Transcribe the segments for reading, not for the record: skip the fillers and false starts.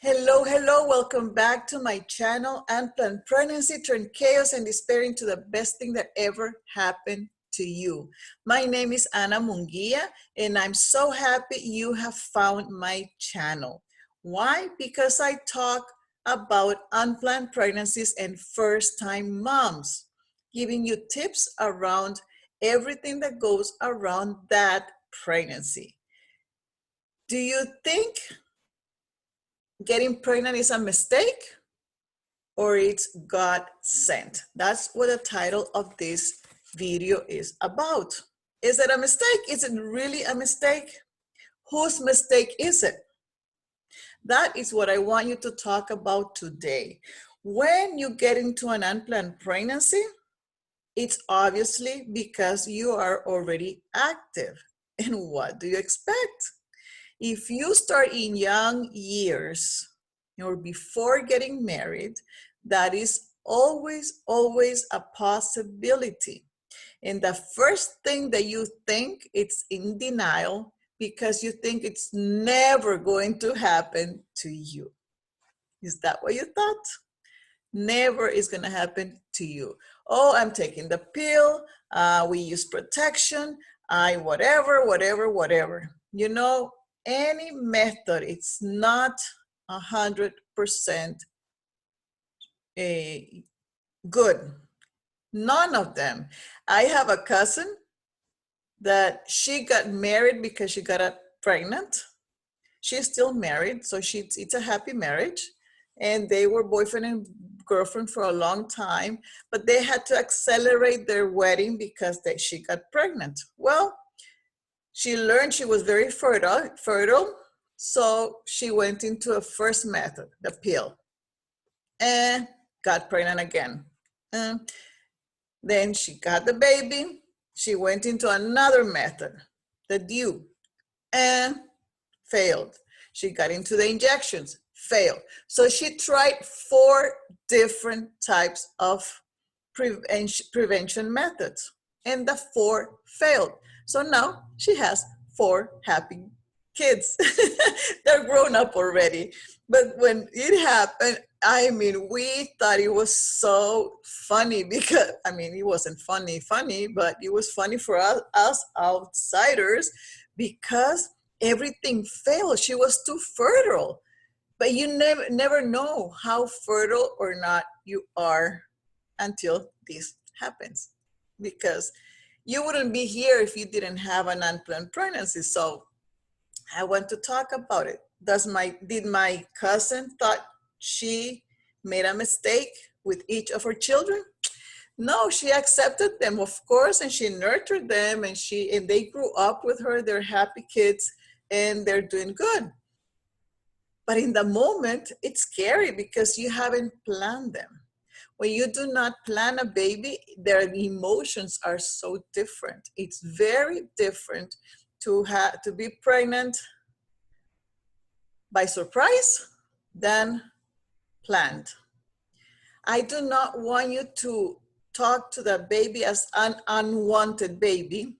Hello, hello, welcome back to my channel, Unplanned. Pregnancy turned chaos and despair into the best thing that ever happened to you. My name is Anamunguia, and I'm so happy you have found my channel. Why? Because I talk about unplanned pregnancies and first-time moms, giving you tips around everything that goes around that pregnancy. Do you think getting pregnant is a mistake or it's God sent? That's what the title of this video is about. Is it a mistake? Is it really a mistake? Whose mistake is it? That is what I want you to talk about today. When you get into an unplanned pregnancy, it's obviously because you are already active. And what do you expect? If you start in young years or before getting married, that is always a possibility. And the first thing that you think, it's in denial because you think it's never going to happen to you. Is that what you thought? Never is going to happen to you. Oh, I'm taking the pill. We use protection. Whatever. You know, any method, it's not 100% good. None of them. I have a cousin that she got married because she got pregnant. She's still married, so it's a happy marriage. And they were boyfriend and girlfriend for a long time, but they had to accelerate their wedding because she got pregnant. Well, she learned she was very fertile, so she went into a first method, the pill, and got pregnant again. Then she got the baby. She went into another method, the DIU, and failed. She got into the injections, failed. So she tried 4 different types of prevention methods, and the 4 failed. So now she has 4 happy kids. They're grown up already. But when it happened, I mean, we thought it was so funny because, I mean, it wasn't funny, but it was funny for us outsiders because everything failed. She was too fertile. But you never know how fertile or not you are until this happens, because you wouldn't be here if you didn't have an unplanned pregnancy. So I want to talk about it. Did my cousin thought she made a mistake with each of her children? No, she accepted them, of course, and she nurtured them, and they grew up with her. They're happy kids, and they're doing good. But in the moment, it's scary because you haven't planned them. When you do not plan a baby, their emotions are so different. It's very different to be pregnant by surprise than planned. I do not want you to talk to the baby as an unwanted baby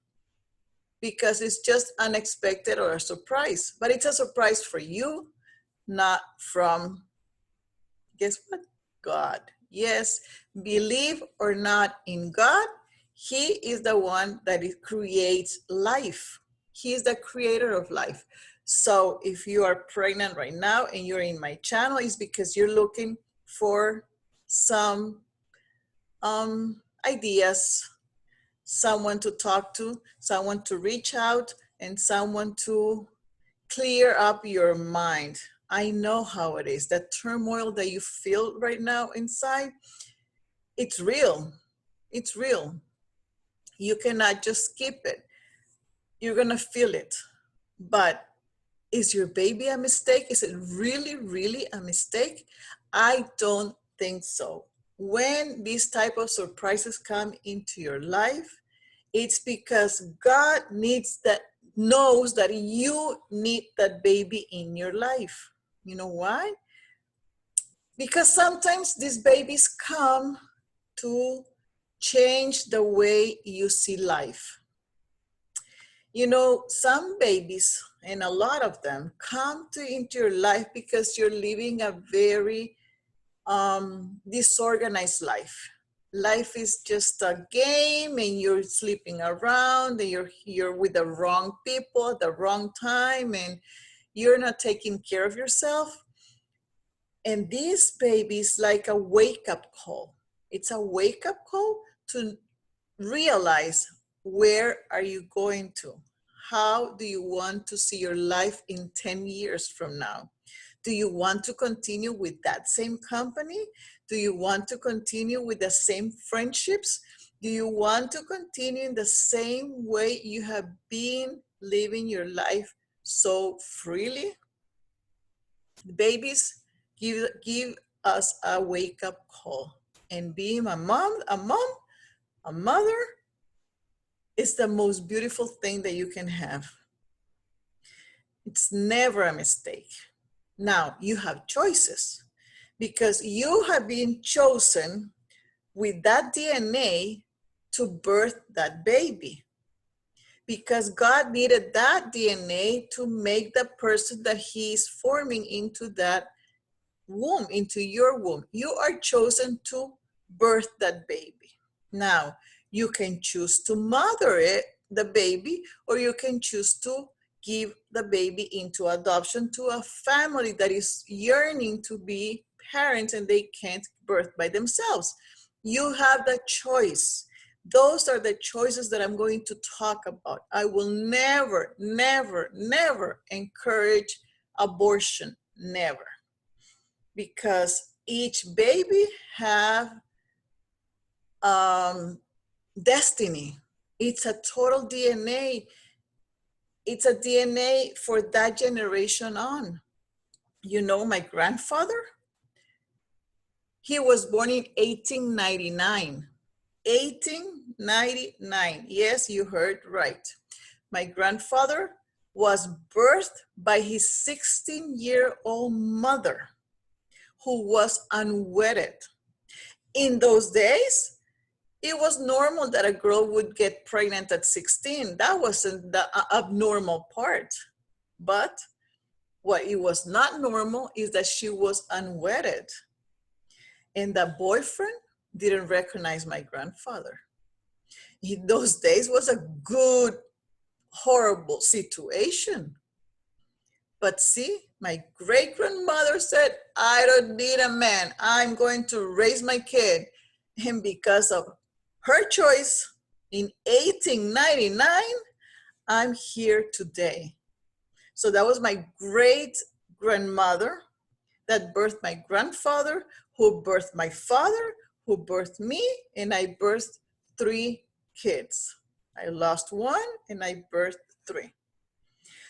because it's just unexpected or a surprise. But it's a surprise for you, not from, guess what? God. Yes, believe or not in God, He is the one that creates life. He is the creator of life. So if you are pregnant right now and you're in my channel, it's because you're looking for some ideas, someone to talk to, someone to reach out, and someone to clear up your mind. I know how it is. That turmoil that you feel right now inside, it's real. It's real. You cannot just skip it. You're going to feel it. But is your baby a mistake? Is it really a mistake? I don't think so. When these type of surprises come into your life, it's because God knows that you need that baby in your life. You know why? Because sometimes these babies come to change the way you see life. You know, some babies, and a lot of them come into your life because you're living a very disorganized life. Life is just a game, and you're sleeping around, and you're with the wrong people at the wrong time, and you're not taking care of yourself. And this baby is like a wake-up call. It's a wake-up call to realize, where are you going to? How do you want to see your life in 10 years from now? Do you want to continue with that same company? Do you want to continue with the same friendships? Do you want to continue in the same way you have been living your life so freely? Babies give us a wake-up call. And being a mother is the most beautiful thing that you can have. It's never a mistake. Now, you have choices because you have been chosen with that DNA to birth that baby, because God needed that DNA to make the person that he is forming into that womb, into your womb. You are chosen to birth that baby. Now, you can choose to mother the baby, or you can choose to give the baby into adoption to a family that is yearning to be parents and they can't birth by themselves. You have the choice. Those are the choices that I'm going to talk about. I will never, never, never encourage abortion, never. Because each baby have destiny. It's a total DNA. It's a DNA for that generation on. You know, my grandfather, he was born in 1899. 1899. Yes, you heard right. My grandfather was birthed by his 16-year-old mother, who was unwedded. In those days, it was normal that a girl would get pregnant at 16. That wasn't the abnormal part. But what it was not normal is that she was unwedded. And the boyfriend didn't recognize my grandfather. In those days was a good, horrible situation. But see, my great grandmother said, I don't need a man. I'm going to raise my kid. And because of her choice in 1899, I'm here today. So that was my great grandmother that birthed my grandfather, who birthed my father, who birthed me, and I birthed 3 kids. I lost 1 and I birthed 3.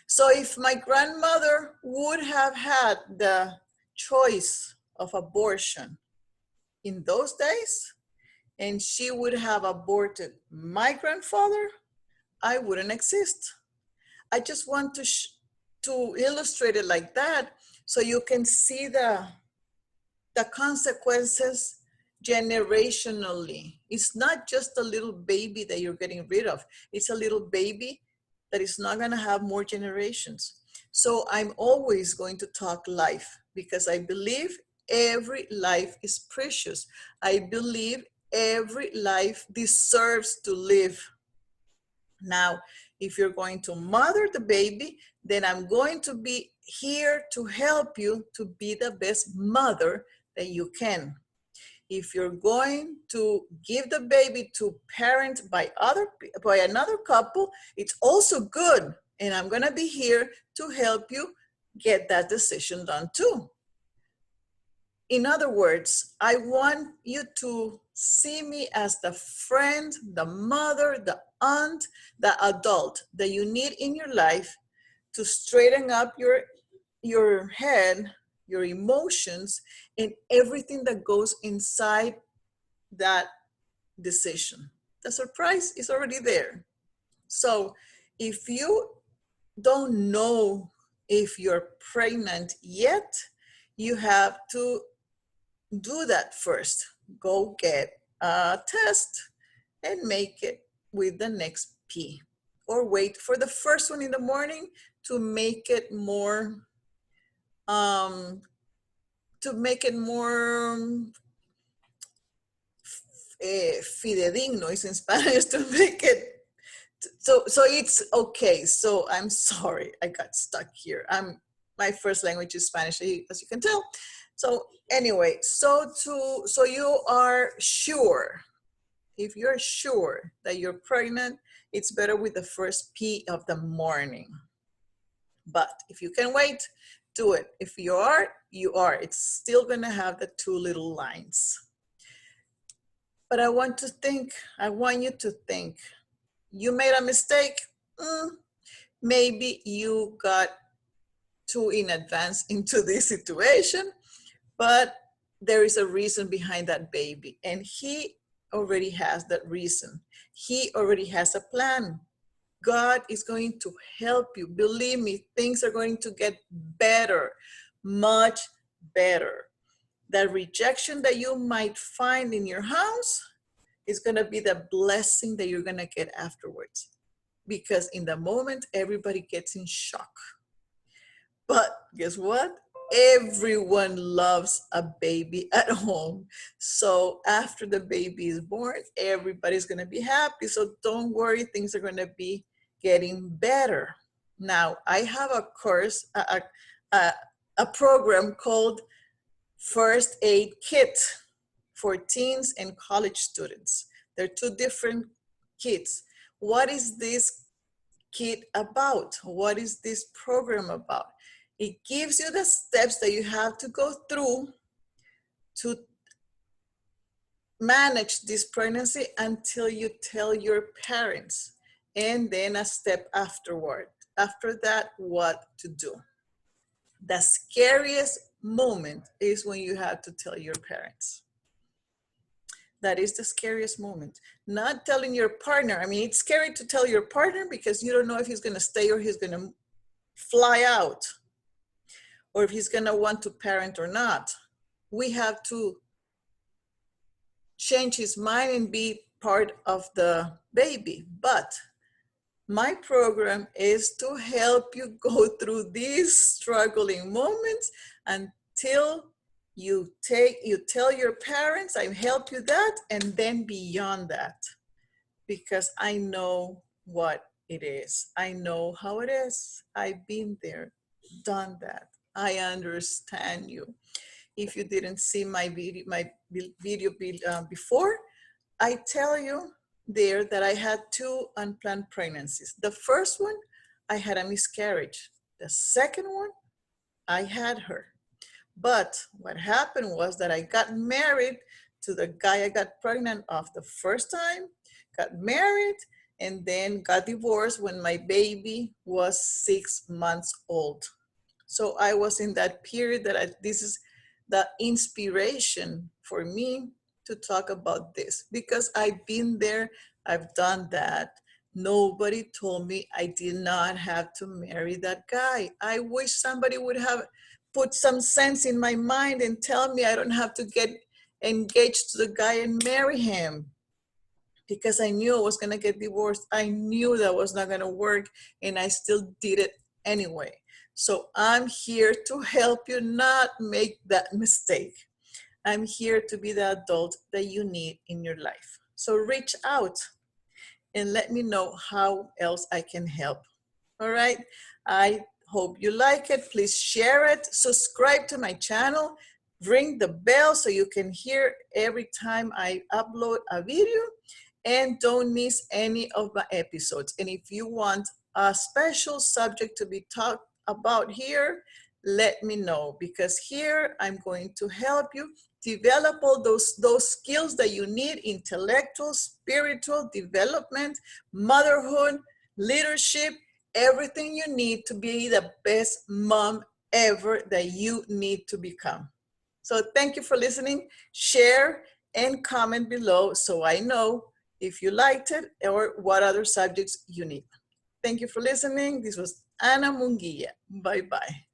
So if my grandmother would have had the choice of abortion in those days, and she would have aborted my grandfather, I wouldn't exist. I just want to illustrate it like that so you can see the consequences generationally. It's not just a little baby that you're getting rid of. It's a little baby that is not going to have more generations. So I'm always going to talk life because I believe every life is precious. I believe every life deserves to live. Now, if you're going to mother the baby, then I'm going to be here to help you to be the best mother that you can. If you're going to give the baby to parent by another couple, it's also good. And I'm going to be here to help you get that decision done too. In other words, I want you to see me as the friend, the mother, the aunt, the adult that you need in your life to straighten up your head, your emotions, and everything that goes inside that decision. The surprise is already there. So if you don't know if you're pregnant yet, you have to do that first. Go get a test and make it with the next P. Or wait for the first one in the morning to make it more, um, fidedigno is in Spanish, to make it so it's okay. So I'm sorry I got stuck here. My first language is Spanish, as you can tell. So anyway, so you are sure, if you're sure that you're pregnant, it's better with the first P of the morning. But if you can wait, do it. If you are, you are. It's still gonna have the two little lines. But I want you to think, you made a mistake. Maybe you got too in advance into this situation, but there is a reason behind that baby. And he already has that reason. He already has a plan. God is going to help you. Believe me, things are going to get better, much better. That rejection that you might find in your house is going to be the blessing that you're going to get afterwards. Because in the moment, everybody gets in shock. But guess what? Everyone loves a baby at home. So after the baby is born, everybody's going to be happy. So don't worry, things are going to be getting better. Now, I have a course, a program called First Aid Kit for teens and college students. They're two different kits. What is this kit about? What is this program about? It gives you the steps that you have to go through to manage this pregnancy until you tell your parents, and then a step afterward. After that, what to do. The scariest moment is when you have to tell your parents. That is the scariest moment. Not telling your partner. I mean, it's scary to tell your partner because you don't know if he's going to stay or he's going to fly out, or if he's going to want to parent or not. We have to change his mind and be part of the baby. But my program is to help you go through these struggling moments until you tell your parents, I help you that, and then beyond that, because I know what it is. I know how it is. I've been there, done that. I understand you. If you didn't see my video before, I tell you there that I had 2 unplanned pregnancies. The first one, I had a miscarriage. The second one, I had her. But what happened was that I got married to the guy I got pregnant of the first time, got married, and then got divorced when my baby was 6 months old. So I was in that period that this is the inspiration for me to talk about this, because I've been there, I've done that. Nobody told me I did not have to marry that guy. I wish somebody would have put some sense in my mind and tell me I don't have to get engaged to the guy and marry him, because I knew I was going to get divorced. I knew that was not going to work, and I still did it anyway. So I'm here to help you not make that mistake. I'm here to be the adult that you need in your life. So reach out and let me know how else I can help. All right. I hope you like it. Please share it. Subscribe to my channel. Ring the bell so you can hear every time I upload a video, and don't miss any of my episodes. And if you want a special subject to be talked about here, let me know, because here I'm going to help you develop all those skills that you need: intellectual, spiritual development, motherhood, leadership, everything you need to be the best mom ever that you need to become. So thank you for listening. Share and comment below so I know if you liked it or what other subjects you need. Thank you for listening. This was Ana Munguia. Bye-bye.